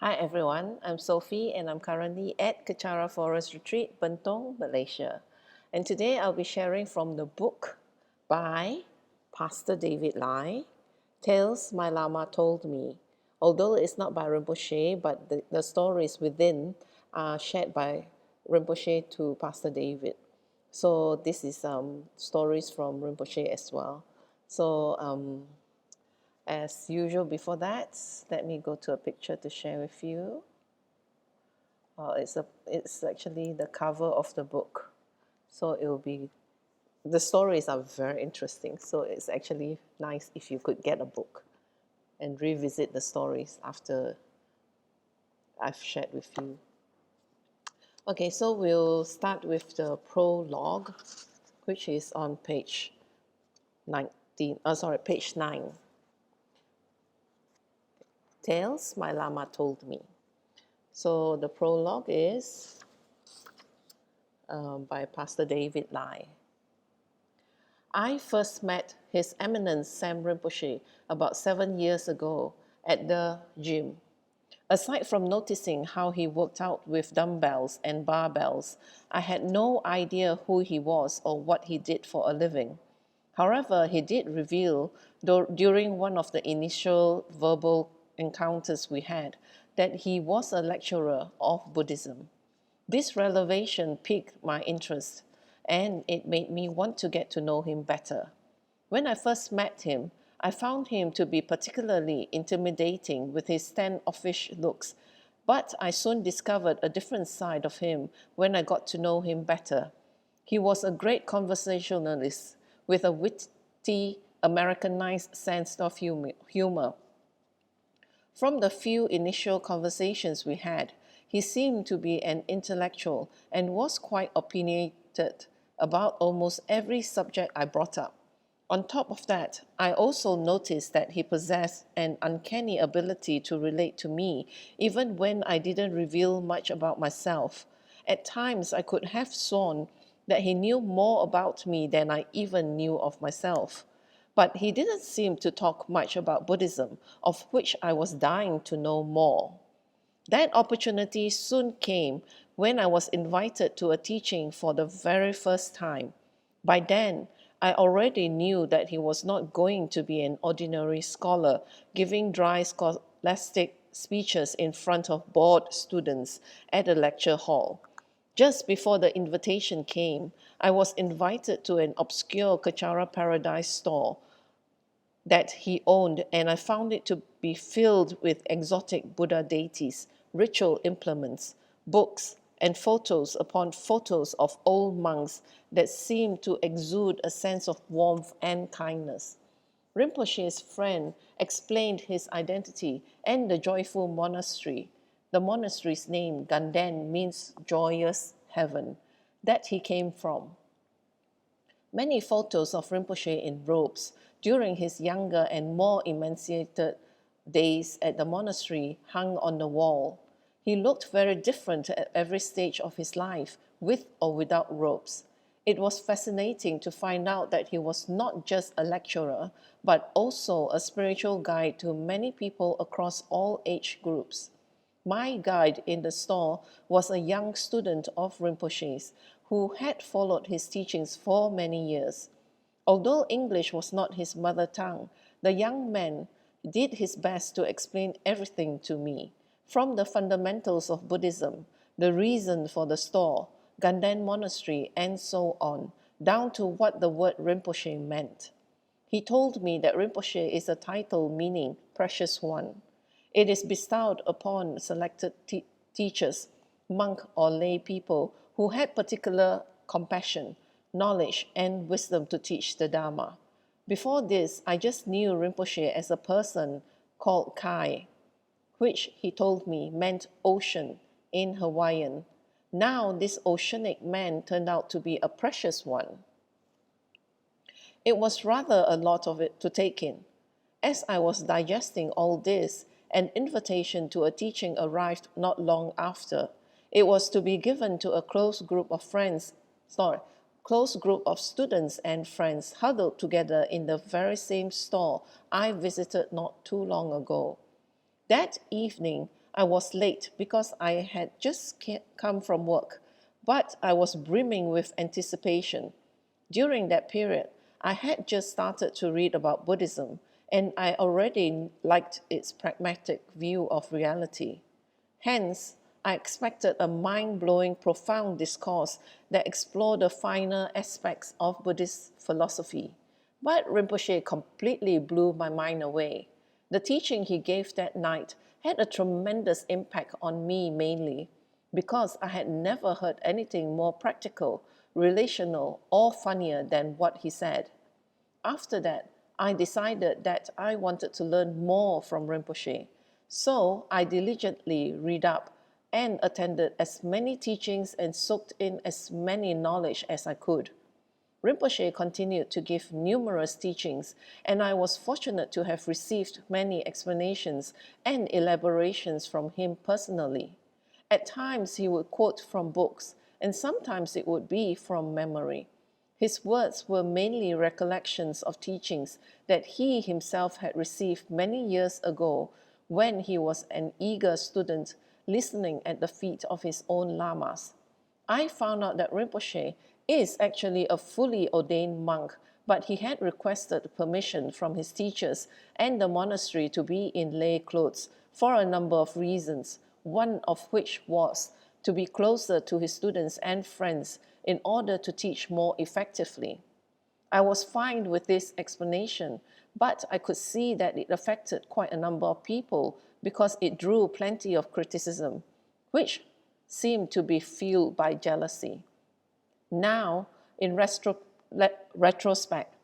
Hi everyone, I'm Sophie and I'm currently at Kechara Forest Retreat, Bentong, Malaysia. And today I'll be sharing from the book by Pastor David Lai, Tales My Lama Told Me. Although it's not by Rinpoche, but the stories within are shared by Rinpoche to Pastor David. So this is stories from Rinpoche as well. So as usual before that, let me go to a picture to share with you. It's actually the cover of the book. So it will be, the stories are very interesting. So it's actually nice if you could get a book and revisit the stories after I've shared with you. Okay, so we'll start with the prologue, which is on page 9. Tales My Lama Told Me. So the prologue is by Pastor David Lai. I first met His Eminence Sam Rinpoche about 7 years ago at the gym. Aside from noticing how he worked out with dumbbells and barbells, I had no idea who he was or what he did for a living. However, he did reveal during one of the initial verbal encounters we had that he was a lecturer of Buddhism. This revelation piqued my interest, and it made me want to get to know him better. When I first met him, I found him to be particularly intimidating with his standoffish looks, but I soon discovered a different side of him when I got to know him better. He was a great conversationalist with a witty, Americanized sense of humor. From the few initial conversations we had, he seemed to be an intellectual and was quite opinionated about almost every subject I brought up. On top of that, I also noticed that he possessed an uncanny ability to relate to me, even when I didn't reveal much about myself. At times, I could have sworn that he knew more about me than I even knew of myself. But he didn't seem to talk much about Buddhism, of which I was dying to know more. That opportunity soon came when I was invited to a teaching for the very first time. By then, I already knew that he was not going to be an ordinary scholar giving dry scholastic speeches in front of bored students at a lecture hall. Just before the invitation came, I was invited to an obscure Kachara Paradise store that he owned, and I found it to be filled with exotic Buddha deities, ritual implements, books, and photos upon photos of old monks that seemed to exude a sense of warmth and kindness. Rinpoche's friend explained his identity and the joyful monastery. The monastery's name, Ganden, means joyous heaven, that he came from. Many photos of Rinpoche in robes during his younger and more emancipated days at the monastery hung on the wall. He looked very different at every stage of his life, with or without robes. It was fascinating to find out that he was not just a lecturer, but also a spiritual guide to many people across all age groups. My guide in the store was a young student of Rinpoche's who had followed his teachings for many years. Although English was not his mother tongue, the young man did his best to explain everything to me, from the fundamentals of Buddhism, the reason for the store, Ganden Monastery, and so on, down to what the word Rinpoche meant. He told me that Rinpoche is a title meaning precious one. It is bestowed upon selected teachers, monk or lay people who had particular compassion, knowledge, and wisdom to teach the Dharma. Before this, I just knew Rinpoche as a person called Kai, which he told me meant ocean in Hawaiian. Now this oceanic man turned out to be a precious one. It was rather a lot of it to take in. As I was digesting all this, an invitation to a teaching arrived not long after. It was to be given to a close group of students and friends huddled together in the very same store I visited not too long ago. That evening, I was late because I had just come from work, but I was brimming with anticipation. During that period, I had just started to read about Buddhism, and I already liked its pragmatic view of reality. Hence, I expected a mind-blowing, profound discourse that explored the finer aspects of Buddhist philosophy. But Rinpoche completely blew my mind away. The teaching he gave that night had a tremendous impact on me mainly because I had never heard anything more practical, relational, or funnier than what he said. After that, I decided that I wanted to learn more from Rinpoche. So I diligently read up and attended as many teachings and soaked in as many knowledge as I could. Rinpoche continued to give numerous teachings, and I was fortunate to have received many explanations and elaborations from him personally. At times he would quote from books, and sometimes it would be from memory. His words were mainly recollections of teachings that he himself had received many years ago when he was an eager student listening at the feet of his own lamas. I found out that Rinpoche is actually a fully ordained monk, but he had requested permission from his teachers and the monastery to be in lay clothes for a number of reasons, one of which was to be closer to his students and friends in order to teach more effectively. I was fine with this explanation, but I could see that it affected quite a number of people because it drew plenty of criticism, which seemed to be fueled by jealousy. Now, in retrospect,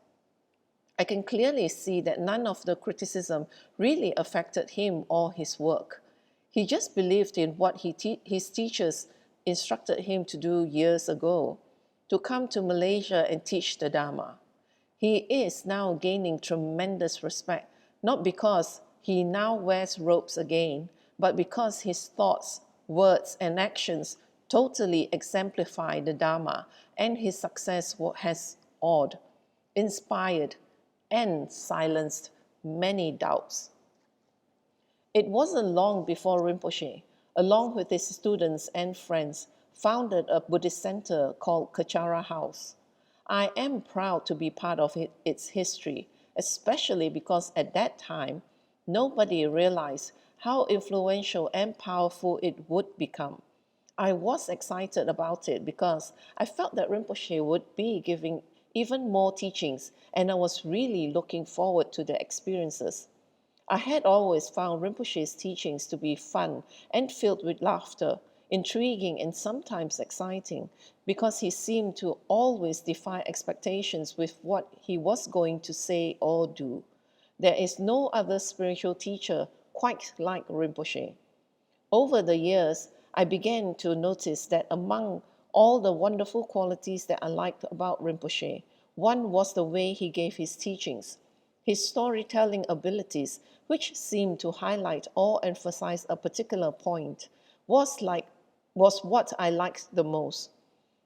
I can clearly see that none of the criticism really affected him or his work. He just believed in what his teachers instructed him to do years ago, to come to Malaysia and teach the Dharma. He is now gaining tremendous respect, not because he now wears robes again, but because his thoughts, words, and actions totally exemplify the Dharma, and his success has awed, inspired, and silenced many doubts. It wasn't long before Rinpoche, along with his students and friends, founded a Buddhist center called Kachara House. I am proud to be part of its history, especially because at that time, nobody realized how influential and powerful it would become. I was excited about it because I felt that Rinpoche would be giving even more teachings, and I was really looking forward to the experiences. I had always found Rinpoche's teachings to be fun and filled with laughter, intriguing and sometimes exciting, because he seemed to always defy expectations with what he was going to say or do. There is no other spiritual teacher quite like Rinpoche. Over the years, I began to notice that among all the wonderful qualities that I liked about Rinpoche, one was the way he gave his teachings. His storytelling abilities, which seemed to highlight or emphasize a particular point, was what I liked the most.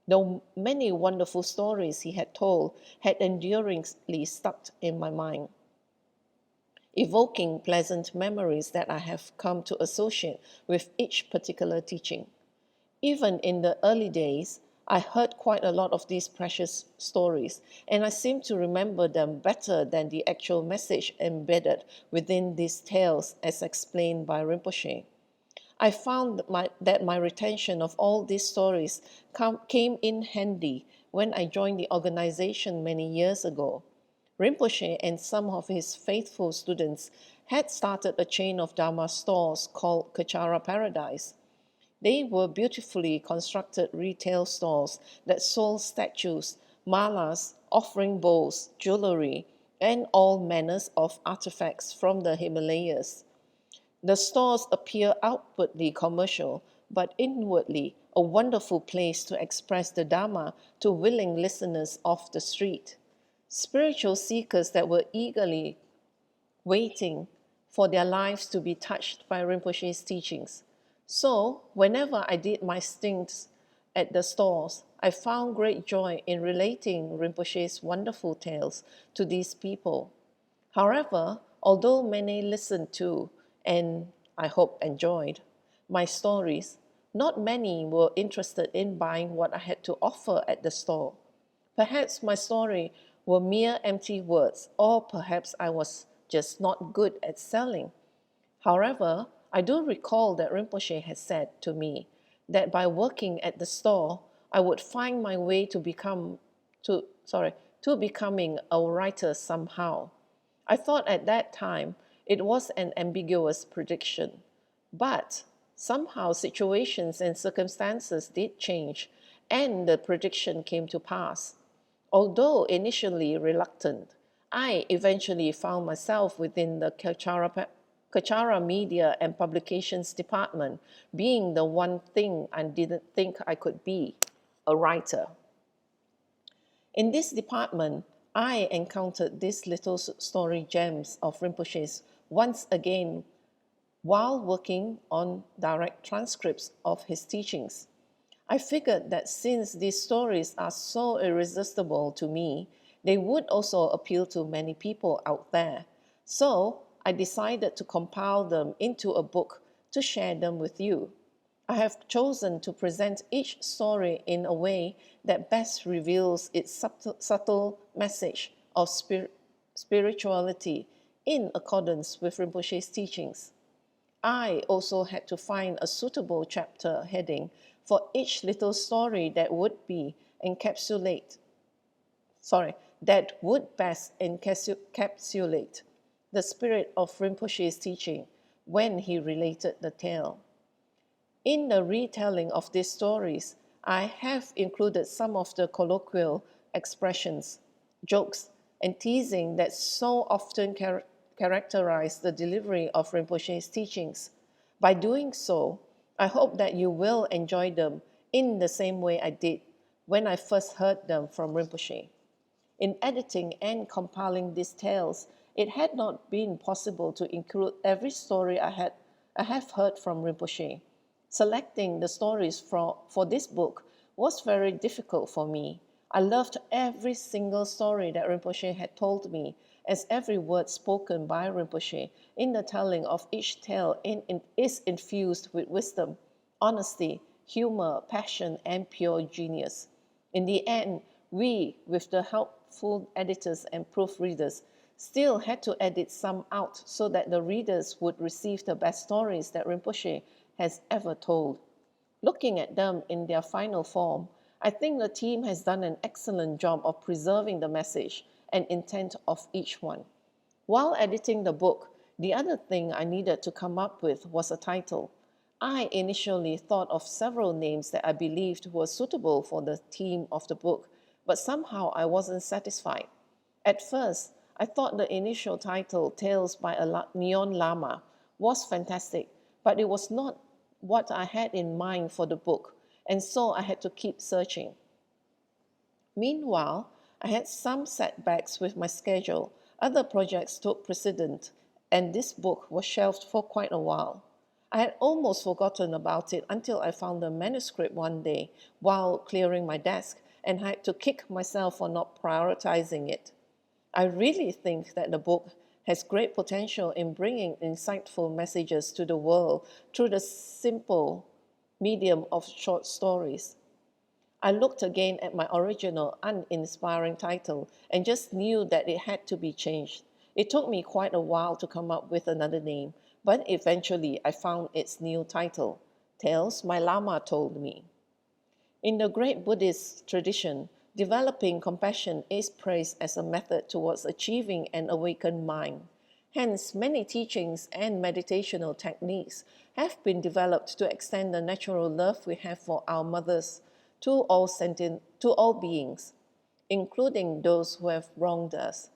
Though many wonderful stories he had told had enduringly stuck in my mind, evoking pleasant memories that I have come to associate with each particular teaching. Even in the early days, I heard quite a lot of these precious stories, and I seem to remember them better than the actual message embedded within these tales as explained by Rinpoche. I found that my retention of all these stories came in handy when I joined the organization many years ago. Rinpoche and some of his faithful students had started a chain of Dharma stores called Kachara Paradise. They were beautifully constructed retail stores that sold statues, malas, offering bowls, jewelry, and all manners of artifacts from the Himalayas. The stores appear outwardly commercial, but inwardly a wonderful place to express the Dharma to willing listeners off the street. Spiritual seekers that were eagerly waiting for their lives to be touched by Rinpoche's teachings. So, whenever I did my stints at the stores, I found great joy in relating Rinpoche's wonderful tales to these people. However, although many listened to and I hope enjoyed, my stories, not many were interested in buying what I had to offer at the store. Perhaps my story were mere empty words, or perhaps I was just not good at selling. However, I do recall that Rinpoche had said to me that by working at the store, I would find my way to becoming a writer somehow. I thought at that time it was an ambiguous prediction, but somehow situations and circumstances did change, and the prediction came to pass. Although initially reluctant, I eventually found myself within the Kachara Media and Publications Department, being the one thing I didn't think I could be, a writer. In this department, I encountered these little story gems of Rinpoche's once again while working on direct transcripts of his teachings. I figured that since these stories are so irresistible to me, they would also appeal to many people out there. So I decided to compile them into a book to share them with you. I have chosen to present each story in a way that best reveals its subtle message of spirituality in accordance with Rinpoche's teachings. I also had to find a suitable chapter heading for each little story that would best encapsulate the spirit of Rinpoche's teaching when he related the tale. In the retelling of these stories, I have included some of the colloquial expressions, jokes, and teasing that so often characterize the delivery of Rinpoche's teachings. By doing so, I hope that you will enjoy them in the same way I did when I first heard them from Rinpoche. In editing and compiling these tales, it had not been possible to include every story I have heard from Rinpoche. Selecting the stories for this book was very difficult for me. I loved every single story that Rinpoche had told me, as every word spoken by Rinpoche in the telling of each tale is infused with wisdom, honesty, humor, passion, and pure genius. In the end, we, with the helpful editors and proofreaders, still had to edit some out so that the readers would receive the best stories that Rinpoche has ever told. Looking at them in their final form, I think the team has done an excellent job of preserving the message and intent of each one. While editing the book, the other thing I needed to come up with was a title. I initially thought of several names that I believed were suitable for the theme of the book, but somehow I wasn't satisfied. At first, I thought the initial title, Tales by a Neon Lama, was fantastic, but it was not what I had in mind for the book, and so I had to keep searching. Meanwhile, I had some setbacks with my schedule. Other projects took precedence, and this book was shelved for quite a while. I had almost forgotten about it until I found the manuscript one day while clearing my desk and had to kick myself for not prioritizing it. I really think that the book has great potential in bringing insightful messages to the world through the simple medium of short stories. I looked again at my original uninspiring title and just knew that it had to be changed. It took me quite a while to come up with another name, but eventually I found its new title, Tales My Lama Told Me. In the great Buddhist tradition, developing compassion is praised as a method towards achieving an awakened mind. Hence, many teachings and meditational techniques have been developed to extend the natural love we have for our mothers to all beings, including those who have wronged us.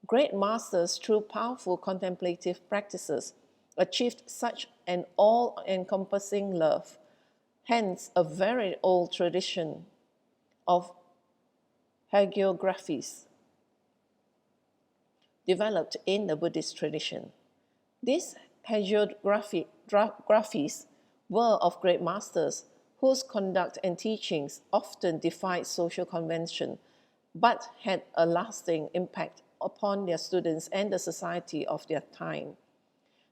Great masters, through powerful contemplative practices, achieved such an all-encompassing love. Hence, a very old tradition of hagiographies developed in the Buddhist tradition. These hagiographies were of great masters whose conduct and teachings often defied social convention, but had a lasting impact upon their students and the society of their time.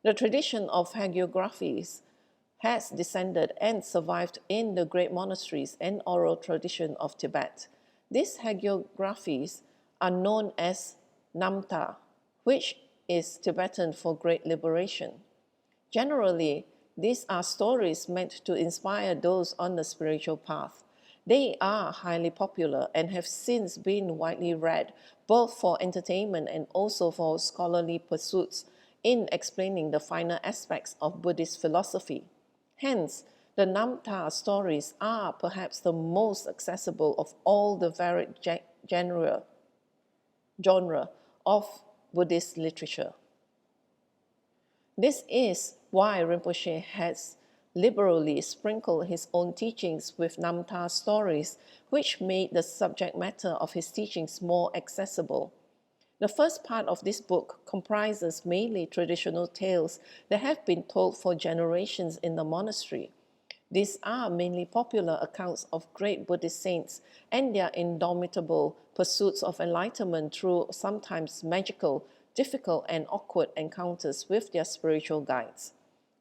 The tradition of hagiographies has descended and survived in the great monasteries and oral tradition of Tibet. These hagiographies are known as Namta, which is Tibetan for great liberation. Generally, these are stories meant to inspire those on the spiritual path. They are highly popular and have since been widely read, both for entertainment and also for scholarly pursuits in explaining the finer aspects of Buddhist philosophy. Hence, the Namta stories are perhaps the most accessible of all the varied genre of Buddhist literature. This is why Rinpoche has liberally sprinkled his own teachings with Namta stories, which made the subject matter of his teachings more accessible. The first part of this book comprises mainly traditional tales that have been told for generations in the monastery. These are mainly popular accounts of great Buddhist saints and their indomitable pursuits of enlightenment through sometimes magical, difficult, and awkward encounters with their spiritual guides.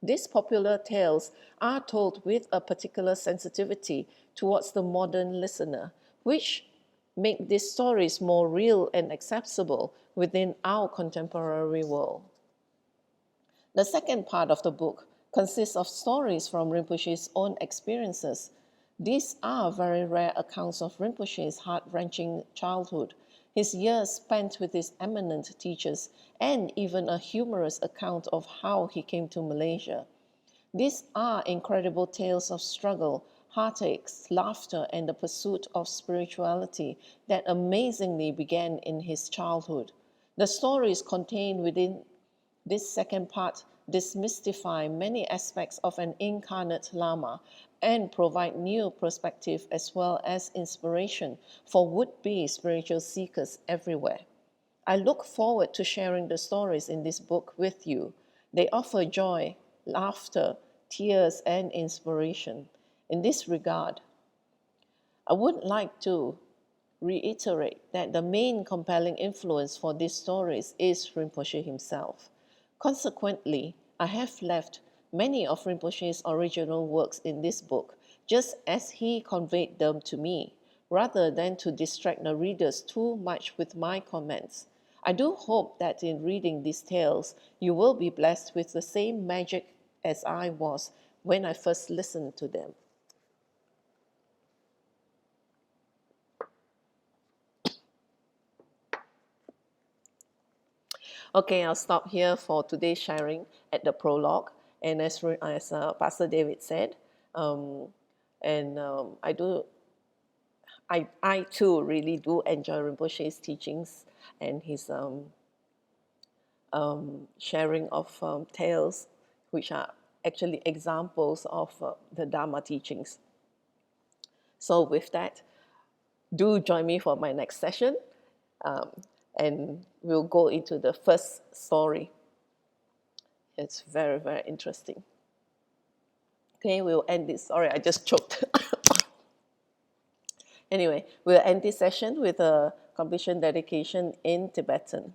These popular tales are told with a particular sensitivity towards the modern listener, which make these stories more real and accessible within our contemporary world. The second part of the book consists of stories from Rinpoche's own experiences. These are very rare accounts of Rinpoche's heart-wrenching childhood, his years spent with his eminent teachers, and even a humorous account of how he came to Malaysia. These are incredible tales of struggle, heartaches, laughter, and the pursuit of spirituality that amazingly began in his childhood. The stories contained within this second part demystify many aspects of an incarnate Lama and provide new perspective as well as inspiration for would-be spiritual seekers everywhere. I look forward to sharing the stories in this book with you. They offer joy, laughter, tears, and inspiration. In this regard, I would like to reiterate that the main compelling influence for these stories is Rinpoche himself. Consequently, I have left many of Rinpoche's original works in this book, just as he conveyed them to me, rather than to distract the readers too much with my comments. I do hope that in reading these tales, you will be blessed with the same magic as I was when I first listened to them. Okay, I'll stop here for today's sharing at the prologue. And as Pastor David said, I too really do enjoy Rinpoche's teachings and his sharing of tales, which are actually examples of the Dharma teachings. So with that, do join me for my next session, and we'll go into the first story. It's very, very interesting. Okay, we'll end this. Sorry, I just choked. Anyway, we'll end this session with a completion dedication in Tibetan.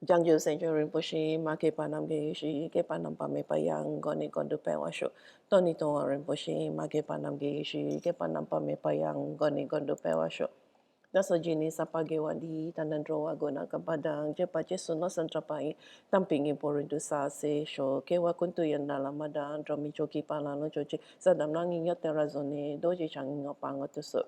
Jangyo Senjo Rinpoche, Make Panam Geishi, Ke Panam Pame Payang, Goni Gondu Pewasho, Toni Tonga Rinpoche, Make Panam Geishi, Ke Panam Pame Payang, Goni Gondu Pewasho. Daso jini sapage wadi tanandro agona kapadang je pache suno santrapai tampingi porindu sa se sho kewa kuntu yanda lamada dromi choki palano chochi sadam nangi yote razone doji changi ngopanga tuso.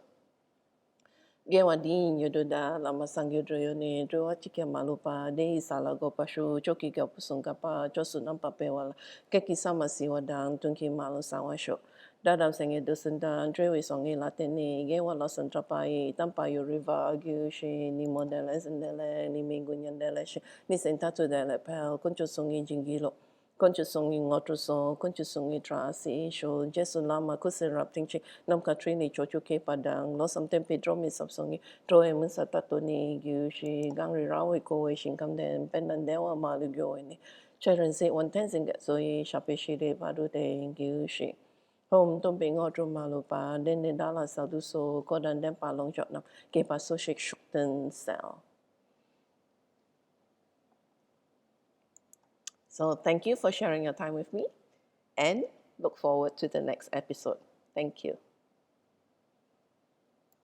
Gewa din yododa lama sangyo droyone dro achike malupa de isala go pashu choki ga pusungapa josu nampa pewala keki sama siwadang tunki malu sawasho. Dadam senge dosenda drewe songi latene gewa losan trapai tampayo riva agu she ni modele zendele ni mingunyandele she ni sentatu dele pel concho songi jingilo concho songi ngotruso concho songi trasi sho jesu lama kuserap tingchi nam katrini chochu ke padang losam tempe dromi sapsongi droe munsatato ni gu she gangri rawe kowe shinkam den pendandewa malu gyo ni cheren se one ten singa so yi shape shire badu de gu she Home don't be ngọ trung malu pa đến đến đó là sao tu so có đàn đem pa long chọn nam ke pa so shik shuk ten sao. So thank you for sharing your time with me, and look forward to the next episode. Thank you.